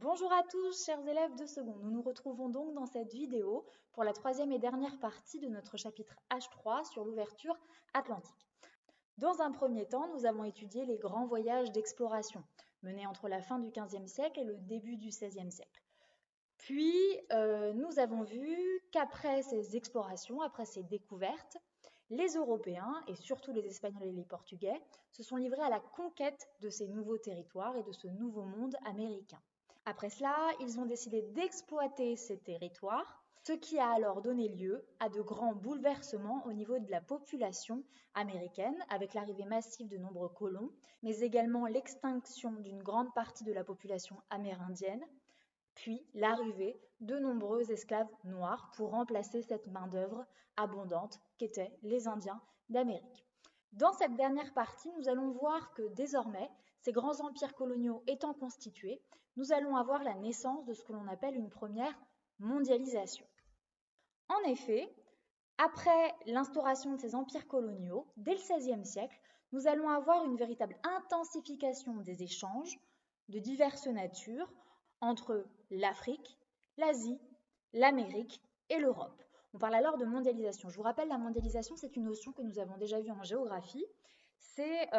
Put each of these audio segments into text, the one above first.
Bonjour à tous, chers élèves de seconde. Nous nous retrouvons donc dans cette vidéo pour la troisième et dernière partie de notre chapitre H3 sur l'ouverture atlantique. Dans un premier temps, nous avons étudié les grands voyages d'exploration menés entre la fin du XVe siècle et le début du XVIe siècle. Puis, nous avons vu qu'après ces explorations, après ces découvertes, les Européens, et surtout les Espagnols et les Portugais, se sont livrés à la conquête de ces nouveaux territoires et de ce nouveau monde américain. Après cela, ils ont décidé d'exploiter ces territoires, ce qui a alors donné lieu à de grands bouleversements au niveau de la population américaine, avec l'arrivée massive de nombreux colons, mais également l'extinction d'une grande partie de la population amérindienne, puis l'arrivée de nombreux esclaves noirs pour remplacer cette main-d'œuvre abondante qu'étaient les Indiens d'Amérique. Dans cette dernière partie, nous allons voir que désormais, ces grands empires coloniaux étant constitués, nous allons avoir la naissance de ce que l'on appelle une première mondialisation. En effet, après l'instauration de ces empires coloniaux, dès le XVIe siècle, nous allons avoir une véritable intensification des échanges de diverses natures entre l'Afrique, l'Asie, l'Amérique et l'Europe. On parle alors de mondialisation. Je vous rappelle, la mondialisation, c'est une notion que nous avons déjà vue en géographie. C'est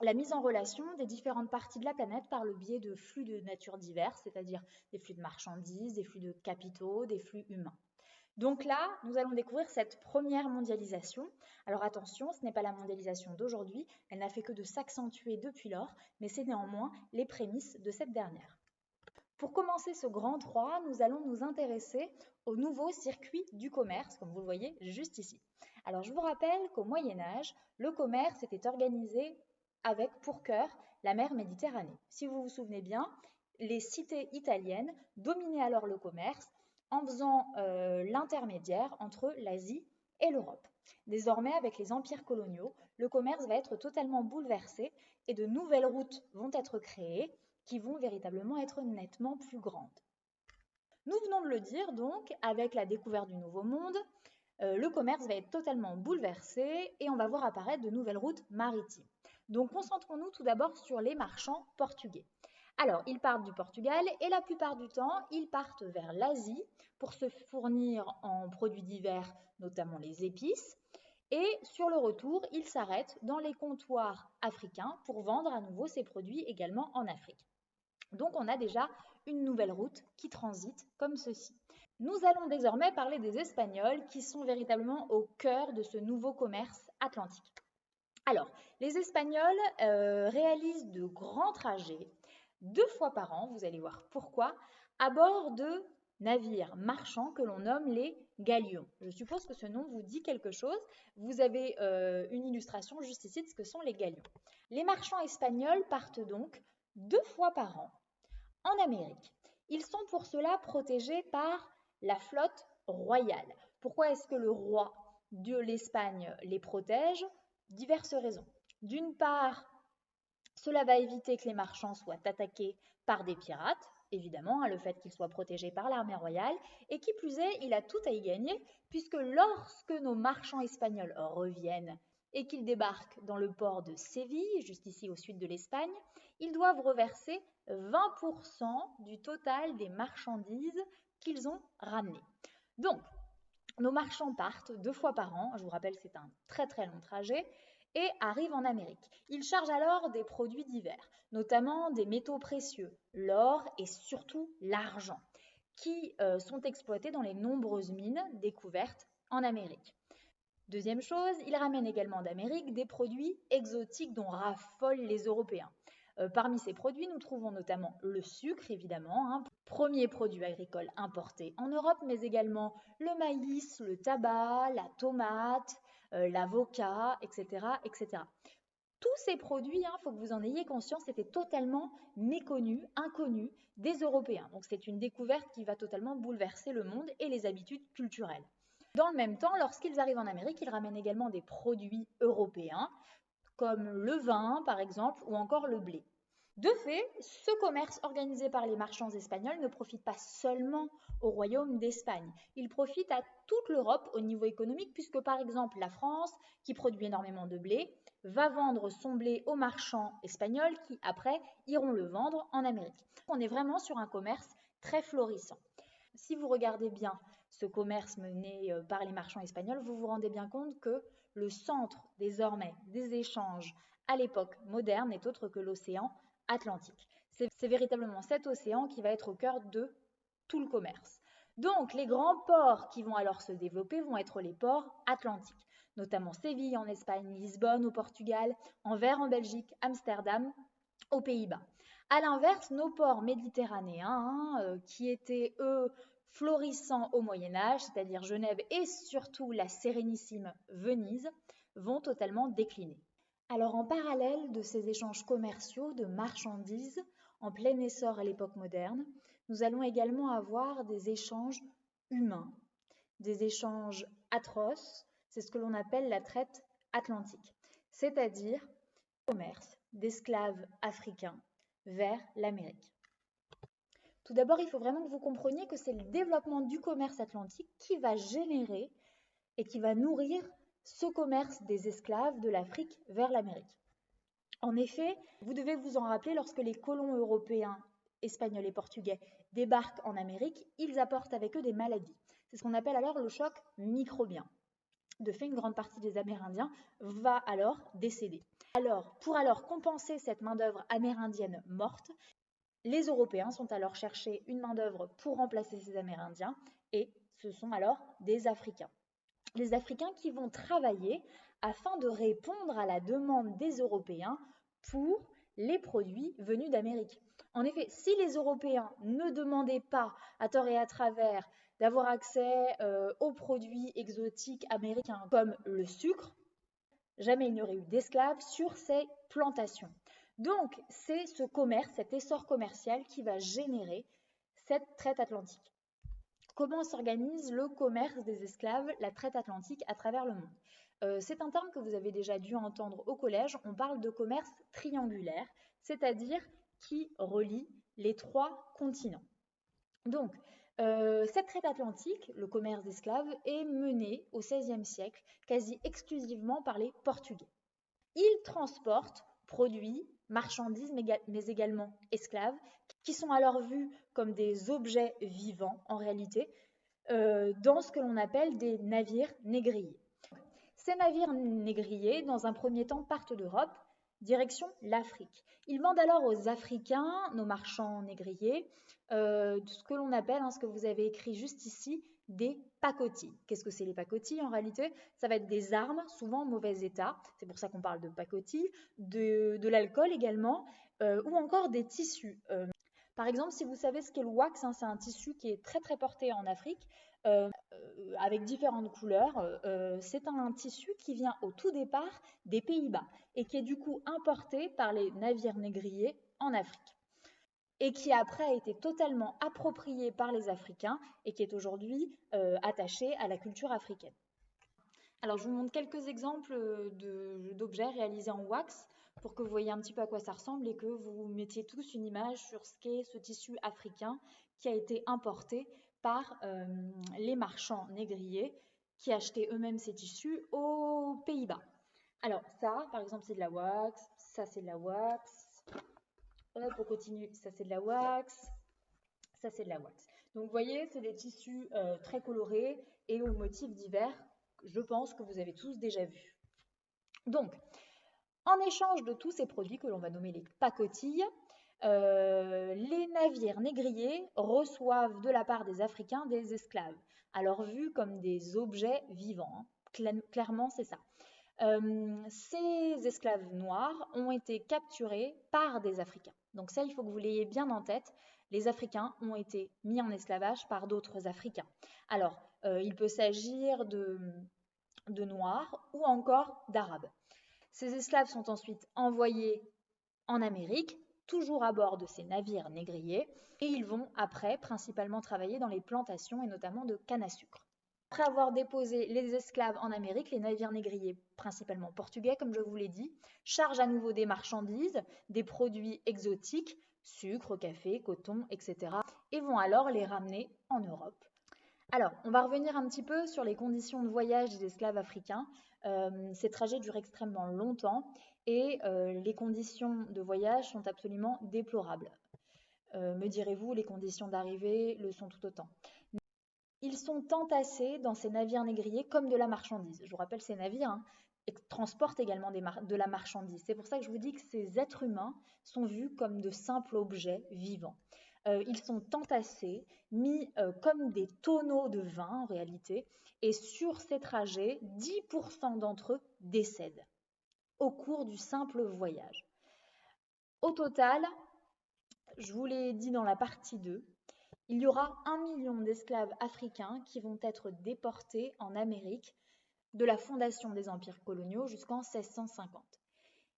la mise en relation des différentes parties de la planète par le biais de flux de nature diverses, c'est-à-dire des flux de marchandises, des flux de capitaux, des flux humains. Donc là, nous allons découvrir cette première mondialisation. Alors attention, ce n'est pas la mondialisation d'aujourd'hui, elle n'a fait que de s'accentuer depuis lors, mais c'est néanmoins les prémices de cette dernière. Pour commencer ce grand 3, nous allons nous intéresser au nouveau circuit du commerce, comme vous le voyez juste ici. Alors je vous rappelle qu'au Moyen-Âge, le commerce était organisé avec pour cœur la mer Méditerranée. Si vous vous souvenez bien, les cités italiennes dominaient alors le commerce en faisant l'intermédiaire entre l'Asie et l'Europe. Désormais, avec les empires coloniaux, le commerce va être totalement bouleversé et de nouvelles routes vont être créées qui vont véritablement être nettement plus grandes. Nous venons de le dire donc, avec la découverte du Nouveau Monde, le commerce va être totalement bouleversé et on va voir apparaître de nouvelles routes maritimes. Donc concentrons-nous tout d'abord sur les marchands portugais. Alors, ils partent du Portugal et la plupart du temps, ils partent vers l'Asie pour se fournir en produits divers, notamment les épices. Et sur le retour, ils s'arrêtent dans les comptoirs africains pour vendre à nouveau ces produits également en Afrique. Donc on a déjà une nouvelle route qui transite comme ceci. Nous allons désormais parler des Espagnols qui sont véritablement au cœur de ce nouveau commerce atlantique. Alors, les Espagnols réalisent de grands trajets 2 fois par an, vous allez voir pourquoi, à bord de navires marchands que l'on nomme les galions. Je suppose que ce nom vous dit quelque chose. Vous avez une illustration juste ici de ce que sont les galions. Les marchands espagnols partent donc 2 fois par an en Amérique. Ils sont pour cela protégés par la flotte royale. Pourquoi est-ce que le roi de l'Espagne les protège? Diverses raisons. D'une part, cela va éviter que les marchands soient attaqués par des pirates, évidemment, le fait qu'ils soient protégés par l'armée royale, et qui plus est, il a tout à y gagner, puisque lorsque nos marchands espagnols reviennent et qu'ils débarquent dans le port de Séville, juste ici au sud de l'Espagne, ils doivent reverser 20% du total des marchandises qu'ils ont ramenées. Donc, nos marchands partent 2 fois par an, je vous rappelle c'est un très très long trajet, et arrivent en Amérique. Ils chargent alors des produits divers, notamment des métaux précieux, l'or et surtout l'argent, qui sont exploités dans les nombreuses mines découvertes en Amérique. Deuxième chose, ils ramènent également d'Amérique des produits exotiques dont raffolent les Européens. Parmi ces produits, nous trouvons notamment le sucre, évidemment, premier produit agricole importé en Europe, mais également le maïs, le tabac, la tomate, l'avocat, etc., etc. Tous ces produits, faut que vous en ayez conscience, étaient totalement méconnus, inconnus des Européens. Donc c'est une découverte qui va totalement bouleverser le monde et les habitudes culturelles. Dans le même temps, lorsqu'ils arrivent en Amérique, ils ramènent également des produits européens, comme le vin par exemple, ou encore le blé. De fait, ce commerce organisé par les marchands espagnols ne profite pas seulement au royaume d'Espagne, il profite à toute l'Europe au niveau économique, puisque par exemple la France, qui produit énormément de blé, va vendre son blé aux marchands espagnols qui, après, iront le vendre en Amérique. On est vraiment sur un commerce très florissant. Si vous regardez bien ce commerce mené par les marchands espagnols, vous vous rendez bien compte que le centre désormais des échanges à l'époque moderne n'est autre que l'océan Atlantique. C'est véritablement cet océan qui va être au cœur de tout le commerce. Donc les grands ports qui vont alors se développer vont être les ports atlantiques, notamment Séville en Espagne, Lisbonne au Portugal, Anvers en Belgique, Amsterdam aux Pays-Bas. A l'inverse, nos ports méditerranéens, qui étaient eux florissants au Moyen-Âge, c'est-à-dire Genève et surtout la sérénissime Venise, vont totalement décliner. Alors en parallèle de ces échanges commerciaux de marchandises en plein essor à l'époque moderne, nous allons également avoir des échanges humains, des échanges atroces, c'est ce que l'on appelle la traite atlantique, c'est-à-dire le commerce d'esclaves africains vers l'Amérique. Tout d'abord, il faut vraiment que vous compreniez que c'est le développement du commerce atlantique qui va générer et qui va nourrir ce commerce des esclaves de l'Afrique vers l'Amérique. En effet, vous devez vous en rappeler, lorsque les colons européens, espagnols et portugais débarquent en Amérique, ils apportent avec eux des maladies. C'est ce qu'on appelle alors le choc microbien. De fait, une grande partie des Amérindiens va alors décéder. Pour compenser cette main-d'œuvre amérindienne morte, les Européens sont alors chercher une main-d'œuvre pour remplacer ces Amérindiens, et ce sont alors des Africains. Les Africains qui vont travailler afin de répondre à la demande des Européens pour les produits venus d'Amérique. En effet, si les Européens ne demandaient pas à tort et à travers d'avoir accès aux produits exotiques américains comme le sucre, jamais il n'y aurait eu d'esclaves sur ces plantations. Donc, c'est ce commerce, cet essor commercial qui va générer cette traite atlantique. Comment s'organise le commerce des esclaves, la traite atlantique à travers le monde? C'est un terme que vous avez déjà dû entendre au collège. On parle de commerce triangulaire, c'est-à-dire qui relie les 3 continents. Donc, cette traite atlantique, le commerce d'esclaves, est mené au XVIe siècle quasi exclusivement par les Portugais. Ils transportent produits, marchandises, mais également esclaves, qui sont alors vus comme des objets vivants en réalité, dans ce que l'on appelle des navires négriers. Ces navires négriers, dans un premier temps, partent d'Europe, direction l'Afrique. Ils vendent alors aux Africains, nos marchands négriers, ce que l'on appelle, ce que vous avez écrit juste ici, des pacotilles. Qu'est-ce que c'est les pacotilles en réalité? Ça va être des armes, souvent en mauvais état, c'est pour ça qu'on parle de pacotilles, de l'alcool également, ou encore des tissus. Par exemple, si vous savez ce qu'est le wax, c'est un tissu qui est très très porté en Afrique, avec différentes couleurs. C'est un tissu qui vient au tout départ des Pays-Bas et qui est du coup importé par les navires négriers en Afrique et qui après a été totalement approprié par les Africains et qui est aujourd'hui attaché à la culture africaine. Alors je vous montre quelques exemples d'objets réalisés en wax pour que vous voyez un petit peu à quoi ça ressemble et que vous mettiez tous une image sur ce qu'est ce tissu africain qui a été importé par les marchands négriers qui achetaient eux-mêmes ces tissus aux Pays-Bas. Alors ça, par exemple, c'est de la wax, ça c'est de la wax, hop, on continue, ça c'est de la wax, ça c'est de la wax. Donc vous voyez, c'est des tissus très colorés et aux motifs divers, je pense que vous avez tous déjà vus. Donc, en échange de tous ces produits que l'on va nommer les pacotilles, les navires négriers reçoivent de la part des Africains des esclaves, alors vus comme des objets vivants. Clairement, c'est ça. Ces esclaves noirs ont été capturés par des Africains. Donc ça, il faut que vous l'ayez bien en tête. Les Africains ont été mis en esclavage par d'autres Africains. Alors, il peut s'agir de Noirs ou encore d'Arabes. Ces esclaves sont ensuite envoyés en Amérique, toujours à bord de ces navires négriers, et ils vont après principalement travailler dans les plantations et notamment de canne à sucre. Après avoir déposé les esclaves en Amérique, les navires négriers, principalement portugais comme je vous l'ai dit, chargent à nouveau des marchandises, des produits exotiques, sucre, café, coton, etc. et vont alors les ramener en Europe. Alors, on va revenir un petit peu sur les conditions de voyage des esclaves africains. Ces trajets durent extrêmement longtemps et les conditions de voyage sont absolument déplorables. Me direz-vous, les conditions d'arrivée le sont tout autant. Ils sont entassés dans ces navires négriers comme de la marchandise. Je vous rappelle, ces navires transportent également de la marchandise. C'est pour ça que je vous dis que ces êtres humains sont vus comme de simples objets vivants. Ils sont entassés, mis comme des tonneaux de vin en réalité, et sur ces trajets, 10% d'entre eux décèdent au cours du simple voyage. Au total, je vous l'ai dit dans la partie 2, il y aura 1 million d'esclaves africains qui vont être déportés en Amérique de la fondation des empires coloniaux jusqu'en 1650.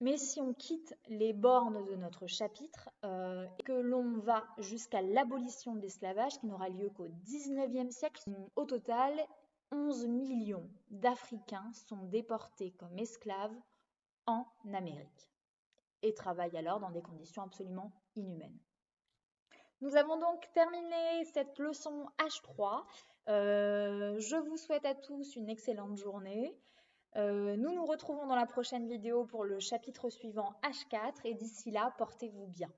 Mais si on quitte les bornes de notre chapitre et que l'on va jusqu'à l'abolition de l'esclavage qui n'aura lieu qu'au XIXe siècle, au total, 11 millions d'Africains sont déportés comme esclaves en Amérique et travaillent alors dans des conditions absolument inhumaines. Nous avons donc terminé cette leçon H3. Je vous souhaite à tous une excellente journée. Nous nous retrouvons dans la prochaine vidéo pour le chapitre suivant H4 et d'ici là, portez-vous bien.